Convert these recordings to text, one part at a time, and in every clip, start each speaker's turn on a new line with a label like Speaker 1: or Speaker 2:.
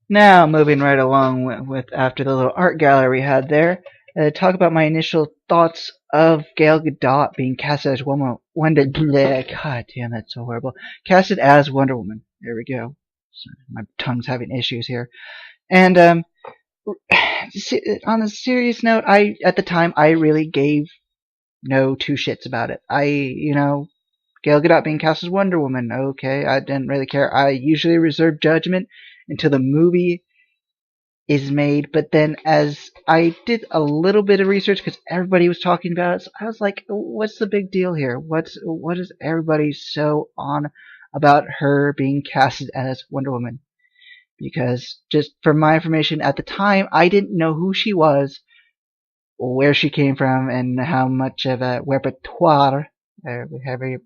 Speaker 1: Now, moving right along with after the little art gallery we had there, talk about my initial thoughts of Gal Gadot being casted as Wonder. God damn, that's so horrible. Casted as Wonder Woman. There we go. Sorry, my tongue's having issues here. And on a serious note, at the time I really gave no two shits about it. Gal Gadot being cast as Wonder Woman. Okay, I didn't really care. I usually reserve judgment until the movie is made, but then as I did a little bit of research because everybody was talking about it, so I was like, what's the big deal here? What is everybody so on about her being casted as Wonder Woman? Because just from my information at the time, I didn't know who she was, where she came from, and how much of a repertoire God, I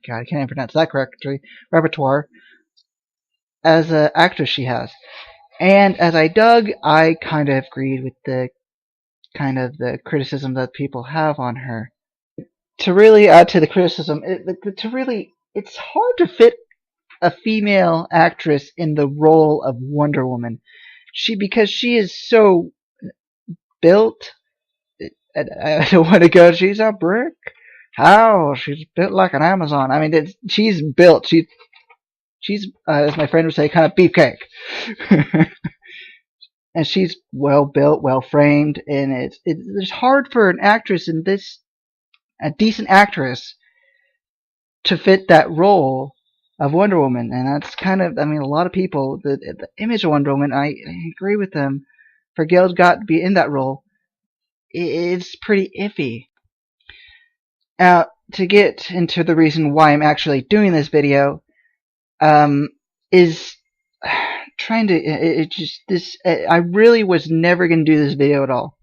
Speaker 1: can't even pronounce that correctly. Repertoire as an actress she has. And as I dug, I kind of agreed with the the criticism that people have on her. To really add to the criticism, it's hard to fit a female actress in the role of Wonder Woman. Because she is so built. I don't want to go. She's a brick. How? She's built like an Amazon. I mean, she's built. She's as my friend would say, kind of beefcake. And she's well built, well framed, and it's hard for an actress a decent actress, to fit that role of Wonder Woman. And that's a lot of people, the image of Wonder Woman, I agree with them, for Gal Gadot to be in that role, it's pretty iffy. Now, to get into the reason why I'm actually doing this video, is trying to, I really was never going to do this video at all.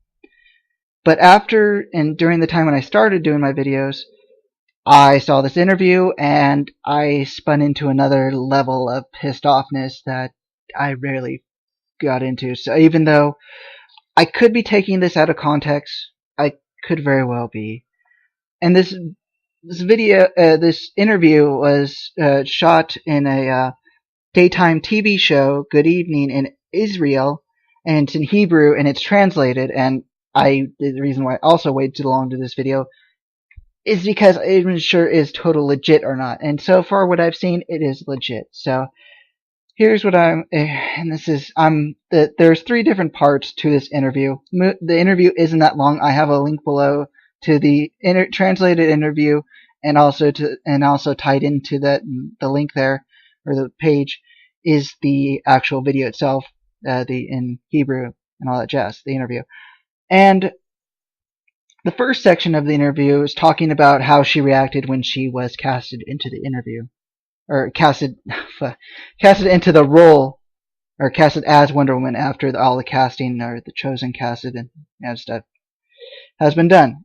Speaker 1: But after and during the time when I started doing my videos, I saw this interview and I spun into another level of pissed offness that I rarely got into. So even though I could be taking this out of context, I could very well be. And this interview was shot in a daytime TV show, Good Evening, in Israel, and it's in Hebrew and it's translated. And the reason why I also waited too long to do this video is because I wasn't sure is total legit or not. And so far, what I've seen, it is legit. So here's what there's 3 different parts to this interview. The interview isn't that long. I have a link below to the translated interview, and also tied into the link there, or the page, is the actual video itself, in Hebrew and all that jazz, the interview. And the first section of the interview is talking about how she reacted when she was casted into the interview, or casted into the role, or casted as Wonder Woman after all the casting, or the chosen casted and stuff has been done.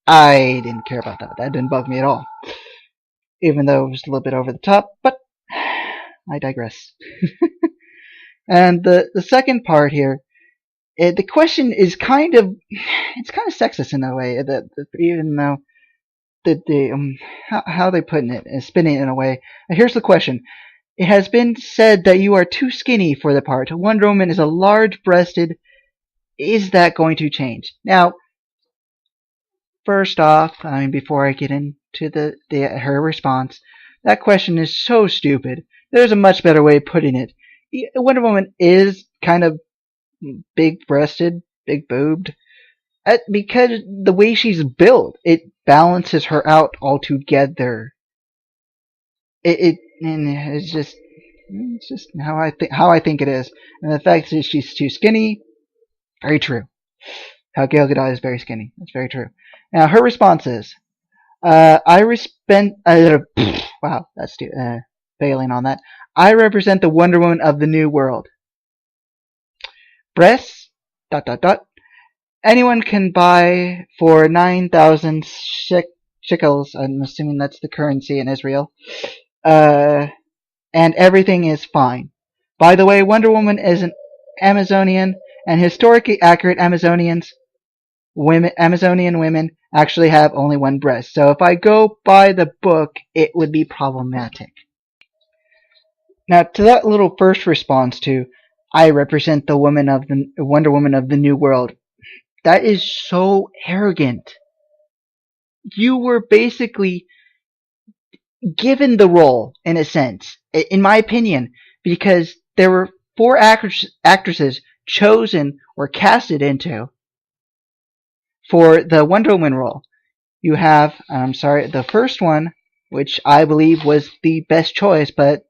Speaker 1: I didn't care about that. That didn't bug me at all, even though it was a little bit over the top. But I digress. And the second part here, the question is kind of sexist in a way, that even though how they put it is spinning it in a way. Here's the question. It has been said that you are too skinny for the part. Wonder Woman is a large-breasted. Is that going to change? Now, first off, before I get into her response, that question is so stupid. There's a much better way of putting it. Wonder Woman is kind of big-breasted, big-boobed, because the way she's built, it balances her out altogether. It's just how I think it is. And the fact that she's too skinny, very true. How Gal Gadot is very skinny, that's very true. Now her response is, wow, that's failing on that. I represent the Wonder Woman of the New World. Breasts, ... anyone can buy for 9,000 shekels. I'm assuming that's the currency in Israel. And everything is fine. By the way, Wonder Woman is an Amazonian, and historically accurate Amazonian women actually have only one breast. So if I go by the book, it would be problematic. Now, to that little first response to, I represent the Wonder Woman of the New World. That is so arrogant. You were basically given the role, in a sense, in my opinion, because there were four actresses chosen or casted into for the Wonder Woman role. You have, the first one, which I believe was the best choice, but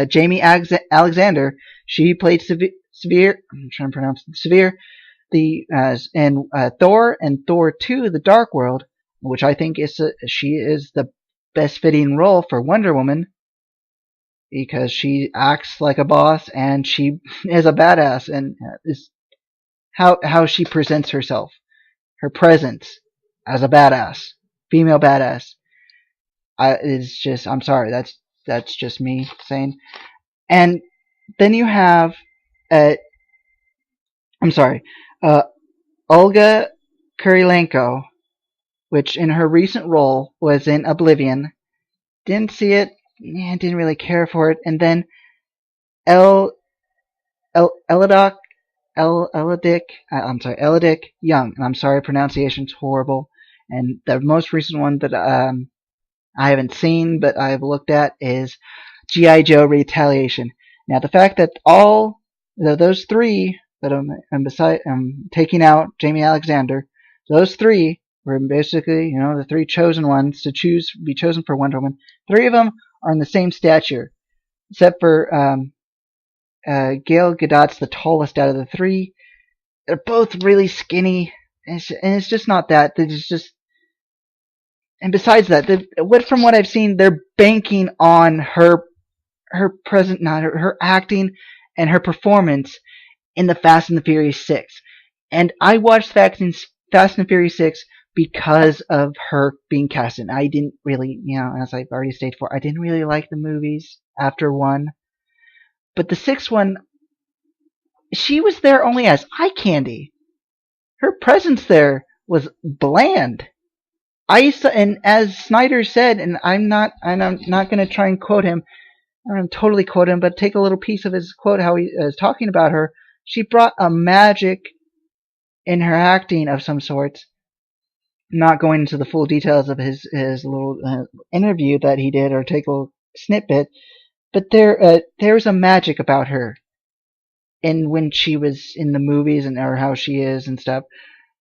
Speaker 1: Jamie Alexander, she played Severe. I'm trying to pronounce it, Severe, in Thor and Thor 2: The Dark World, which I think she is the best fitting role for Wonder Woman because she acts like a boss and she is a badass, and is how she presents herself, her presence as a badass, female badass. I'm sorry, that's just me saying. And then you have, I'm sorry, Olga Kurylenko, which in her recent role was in Oblivion. Didn't see it, didn't really care for it. And then Elidik Young. And I'm sorry, pronunciation's horrible. And the most recent one that I haven't seen, but I've looked at, is G.I. Joe Retaliation. Now, the fact that all those three that I'm taking out Jamie Alexander, those three were basically, the three chosen ones to be chosen for Wonder Woman. Three of them are in the same stature, except for Gal Gadot's the tallest out of the three. They're both really skinny, and it's just not that. And besides that, from what I've seen, they're banking on her acting and her performance in the Fast and the Furious 6. And I watched Fast and Furious 6 because of her being cast in. I didn't really, as I've already stated before, I didn't really like the movies after 1. But the 6th one, she was there only as eye candy. Her presence there was bland. And as Snyder said, and I'm not going to try and quote him, I'm going to totally quote him, but take a little piece of his quote, how he is talking about her. She brought a magic in her acting of some sorts. Not going into the full details of his little interview that he did, or take a little snippet, but there's a magic about her, and when she was in the movies, or how she is and stuff.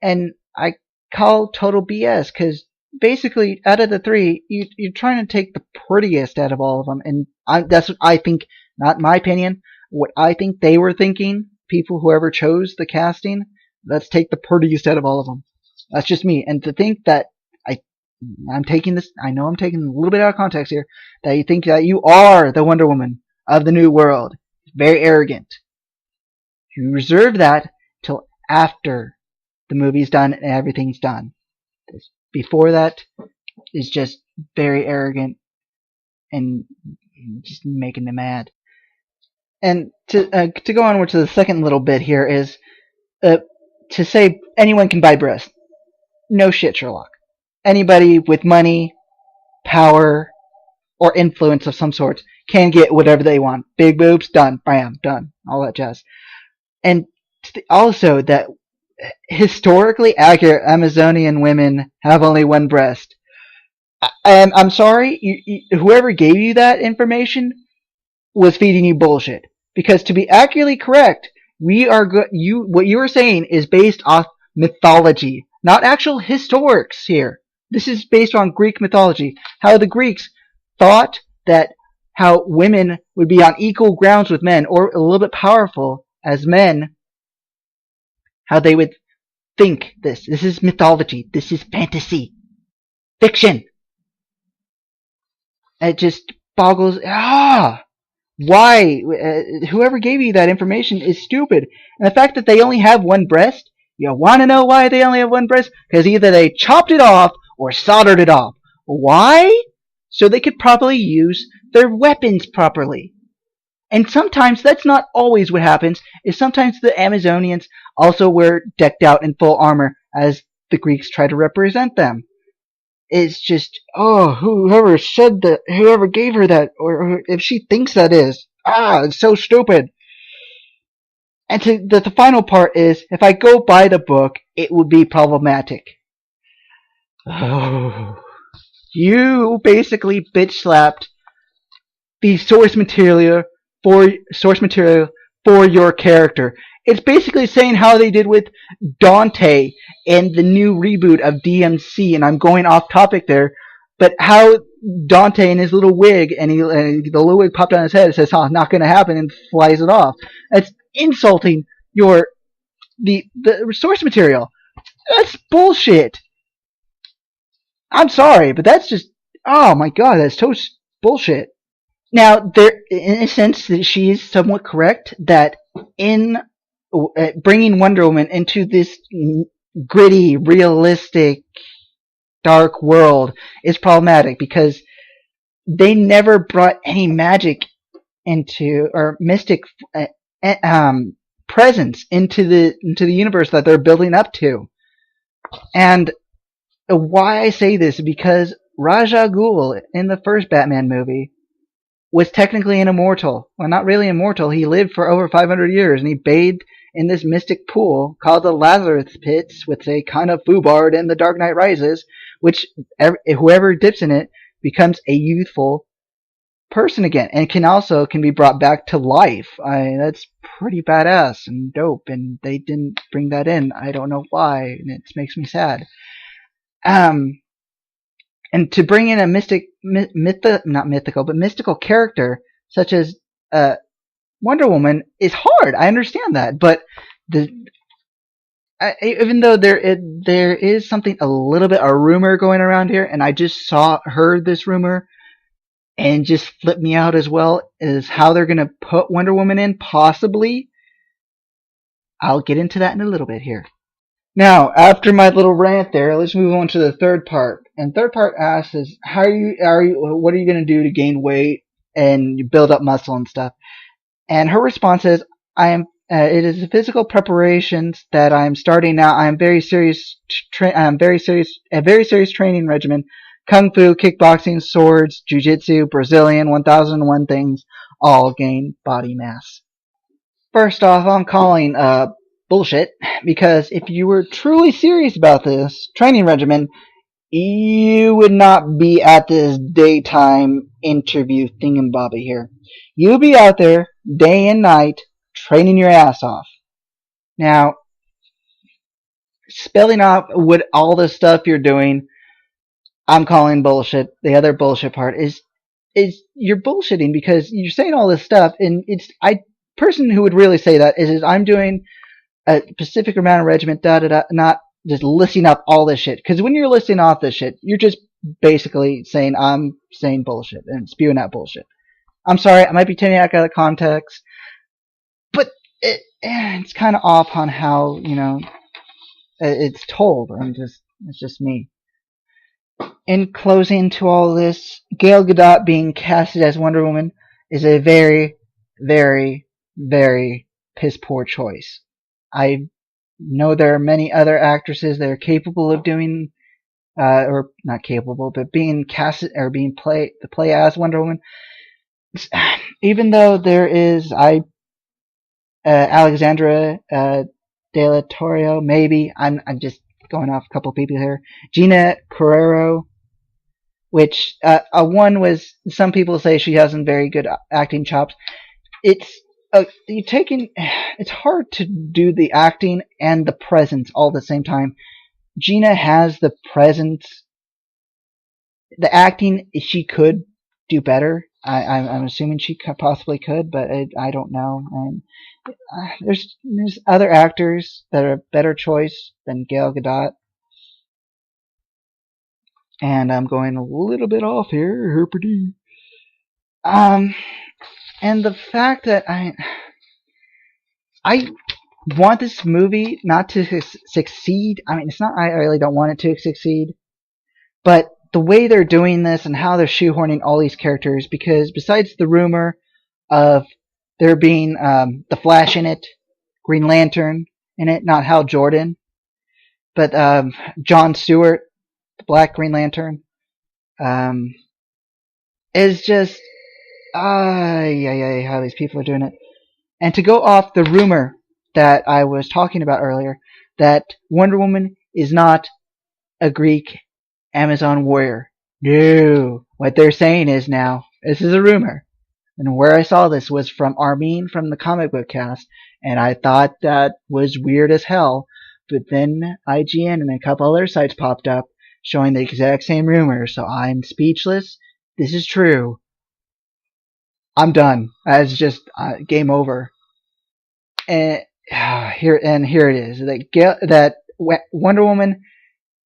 Speaker 1: And I call total BS, because basically, out of the three, you're trying to take the prettiest out of all of them, and that's what I think. Not my opinion. What I think they were thinking, whoever chose the casting, let's take the prettiest out of all of them. That's just me. And to think that I'm taking this, I know I'm taking a little bit out of context here, that you think that you are the Wonder Woman of the New World. Very arrogant. You reserve that till after the movie's done and everything's done. Before that is just very arrogant and just making them mad. And to go onward to the second little bit here is to say anyone can buy breasts. No shit, Sherlock. Anybody with money, power, or influence of some sort can get whatever they want. Big boobs, done. Bam, done. All that jazz. And also that historically accurate Amazonian women have only one breast. I'm sorry, whoever gave you that information was feeding you bullshit. Because to be accurately correct, what you are saying is based off mythology, not actual historics here. This is based on Greek mythology. How the Greeks thought that how women would be on equal grounds with men, or a little bit powerful as men, how they would think this. This is mythology. This is fantasy. Fiction. It just boggles. Why? Whoever gave you that information is stupid. And the fact that they only have one breast, you want to know why they only have one breast? Because either they chopped it off or soldered it off. Why? So they could properly use their weapons properly. And sometimes that's not always what happens. Is sometimes the Amazonians also were decked out in full armor as the Greeks try to represent them. It's just, whoever gave her that, or if she thinks that is, it's so stupid. And the final part is, if I go buy the book, it would be problematic. Oh. You basically bitch slapped the source material for your character. It's basically saying how they did with Dante in the new reboot of DMC, and I'm going off topic there, but how Dante in his little wig, and the little wig popped on his head, and says, "Oh, not going to happen," and flies it off. It's insulting the source material. That's bullshit. I'm sorry, but that's just, oh my god, that's so bullshit. Now, there, in a sense, that she is somewhat correct that in bringing Wonder Woman into this gritty, realistic, dark world is problematic because they never brought any magic into, or mystic presence into the universe that they're building up to. And why I say this is because Ra's al Ghul in the first Batman movie was technically an immortal. Well, not really immortal. He lived for over 500 years, and he bathed in this mystic pool called the Lazarus Pits with a kind of foobarred in The Dark Knight Rises, which whoever dips in it becomes a youthful person again, and can be brought back to life. That's pretty badass and dope, and they didn't bring that in. I don't know why, and it makes me sad. And to bring in a mystical character such as Wonder Woman is hard. I understand that, but even though there is something a little bit a rumor going around here, and I just heard this rumor, and just flipped me out as well, is how they're gonna put Wonder Woman in, possibly. I'll get into that in a little bit here. Now, after my little rant there, let's move on to the third part. And third part asks is, what are you going to do to gain weight and build up muscle and stuff? And her response is, it is the physical preparations that I'm starting now. I'm very serious, a very serious training regimen. Kung Fu, kickboxing, swords, jiu-jitsu, Brazilian, 1001 things, all gain body mass. First off, I'm calling, bullshit, because if you were truly serious about this training regimen, you would not be at this daytime interview thingamabobby here. You'd be out there day and night training your ass off. Now, spelling out what all the stuff you're doing, I'm calling bullshit. The other bullshit part is you're bullshitting because you're saying all this stuff, and person who would really say that is I'm doing a specific amount of regimen, not just listing up all this shit. Because when you're listing off this shit, you're just basically saying I'm saying bullshit and spewing out bullshit. I'm sorry, I might be taking it out of context, but it's kind of off on how, it's told. It's just me. In closing to all this, Gal Gadot being casted as Wonder Woman is a very, very, very piss poor choice. I know there are many other actresses that are capable of doing, or not capable, but being casted or being play as Wonder Woman. Even though there is, Alexandra De La Torre, maybe. I'm just going off a couple of people here. Gina Carrero, which one was, some people say she has some very good acting chops. It's hard to do the acting and the presence all at the same time. Gina has the presence. The acting, she could do better. I'm assuming she possibly could, but I don't know. And there's other actors that are a better choice than Gal Gadot. And I'm going a little bit off here, herpity. And the fact that I want this movie not to succeed. I mean, it's not, I really don't want it to succeed. But the way they're doing this and how they're shoehorning all these characters, because besides the rumor of there being the Flash in it, Green Lantern in it, not Hal Jordan, but John Stewart, the Black Green Lantern, is just how these people are doing it. And to go off the rumor that I was talking about earlier, that Wonder Woman is not a Greek Amazon warrior. No. What they're saying is now, this is a rumor, and where I saw this was from Armin from the ComicBookCast, and I thought that was weird as hell, but then IGN and a couple other sites popped up showing the exact same rumor, so I'm speechless. This is true. I'm done. It's just game over. And here it is. That Wonder Woman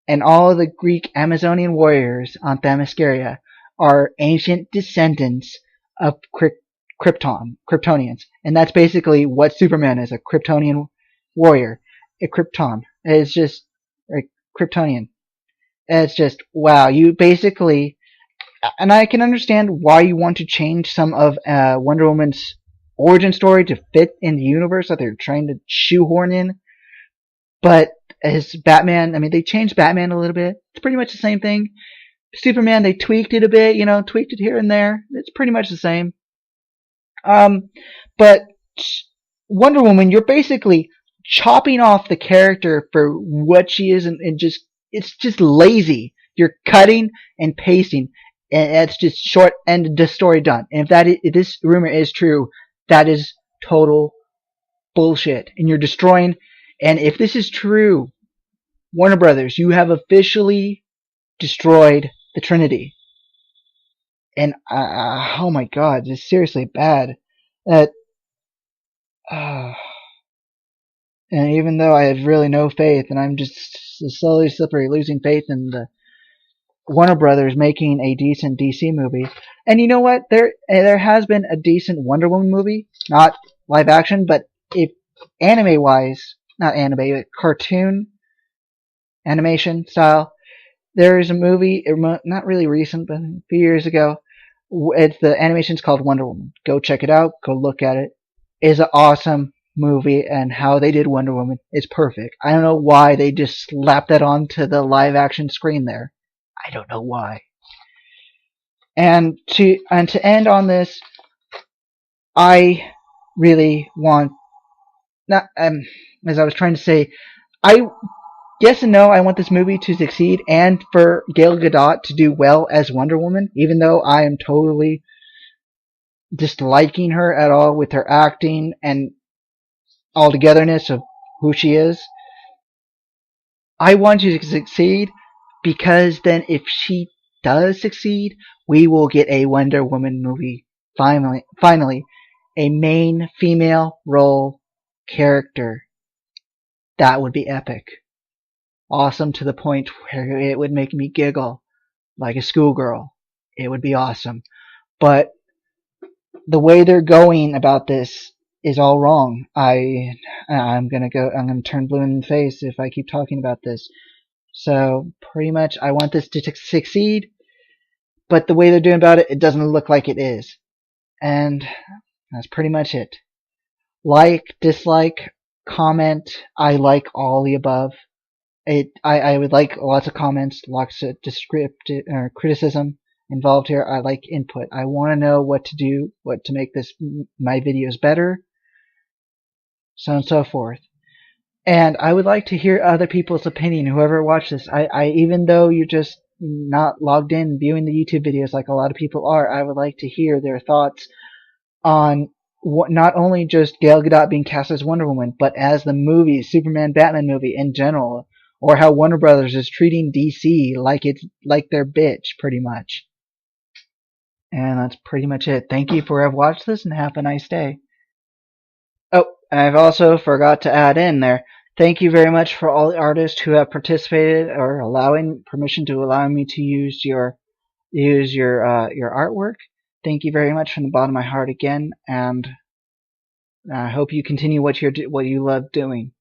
Speaker 1: and all the Greek Amazonian warriors on Themyscira are ancient descendants of Kryptonians. And that's basically what Superman is, a Kryptonian warrior. A Krypton. It's just a Kryptonian. It's just, wow, you basically, and I can understand why you want to change some of Wonder Woman's origin story to fit in the universe that they're trying to shoehorn in. But as Batman, I mean, they changed Batman a little bit. It's pretty much the same thing. Superman, they tweaked it a bit, tweaked it here and there. It's pretty much the same. But Wonder Woman, you're basically chopping off the character for what she is, and it's just lazy. You're cutting and pasting, and it's just short and the story done. And if this rumor is true, that is total bullshit, and you're destroying. And if this is true, Warner Brothers, you have officially destroyed the Trinity. And oh my God, this is seriously bad. And even though I have really no faith, and I'm just slowly losing faith in the Warner Brothers making a decent DC movie. And you know what? There has been a decent Wonder Woman movie, not live action, but if anime wise, not anime, but cartoon animation style. There is a movie, not really recent, but a few years ago. The animation's called Wonder Woman. Go check it out. Go look at it. It's an awesome movie, and how they did Wonder Woman is perfect. I don't know why they just slapped that onto the live action screen there. I don't know why. And to end on this, I really want, as I was trying to say, yes and no, I want this movie to succeed and for Gal Gadot to do well as Wonder Woman, even though I am totally disliking her at all with her acting and altogetherness of who she is. I want you to succeed, because then if she does succeed, we will get a Wonder Woman movie. Finally, a main female role character. That would be epic. Awesome to the point where it would make me giggle like a schoolgirl. It would be awesome. But the way they're going about this is all wrong. I'm gonna turn blue in the face if I keep talking about this. So pretty much I want this to succeed, but the way they're doing about it, it doesn't look like it is. And that's pretty much it. Like, dislike, comment, I like all the above. I would like lots of comments, lots of descriptive or criticism involved here. I like input. I want to know what to do, what to make my videos better, so on and so forth. And I would like to hear other people's opinion, whoever watched this. Even though you're just not logged in viewing the YouTube videos like a lot of people are, I would like to hear their thoughts on not only just Gal Gadot being cast as Wonder Woman, but as the movie, Superman, Batman movie in general, or how Warner Brothers is treating DC like their bitch, pretty much. And that's pretty much it. Thank you for having watched this, and have a nice day. Oh, and I've also forgot to add in there, thank you very much for all the artists who have participated or allowing me to use your artwork. Thank you very much from the bottom of my heart again, and I hope you continue what you love doing.